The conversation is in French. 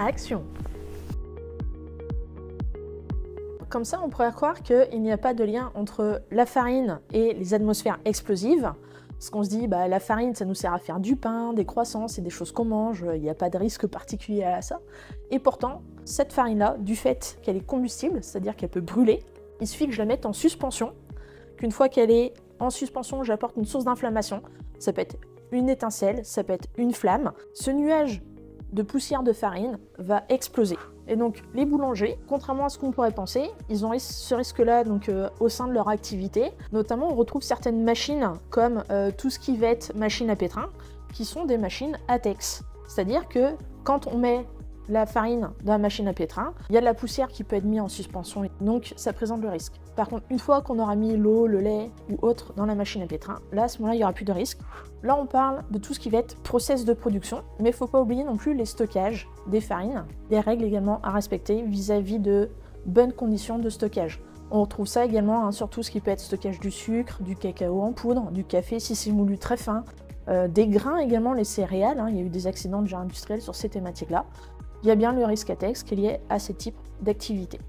Action! Comme ça, on pourrait croire qu'il n'y a pas de lien entre la farine et les atmosphères explosives. Parce qu'on se dit, bah, la farine, ça nous sert à faire du pain, des croissants, c'est des choses qu'on mange, il n'y a pas de risque particulier à ça. Et pourtant, cette farine-là, du fait qu'elle est combustible, c'est-à-dire qu'elle peut brûler, il suffit que je la mette en suspension, qu'une fois qu'elle est en suspension, j'apporte une source d'inflammation. Ça peut être une étincelle, ça peut être une flamme. Ce nuage de poussière de farine va exploser. Et donc les boulangers, contrairement à ce qu'on pourrait penser, ils ont ce risque-là au sein de leur activité. Notamment, on retrouve certaines machines comme tout ce qui va être machine à pétrin, qui sont des machines ATEX. C'est-à-dire que quand on met la farine dans la machine à pétrin, il y a de la poussière qui peut être mise en suspension, donc ça présente le risque. Par contre, une fois qu'on aura mis l'eau, le lait ou autre dans la machine à pétrin, là, à ce moment-là, il n'y aura plus de risque. Là, on parle de tout ce qui va être process de production, mais il ne faut pas oublier non plus les stockages des farines, des règles également à respecter vis-à-vis de bonnes conditions de stockage. On retrouve ça également sur tout ce qui peut être stockage du sucre, du cacao en poudre, du café si c'est moulu très fin, des grains également, les céréales, il y a eu des accidents déjà industriels sur ces thématiques-là. Il y a bien le risque ATEX qui est lié à ce type d'activité.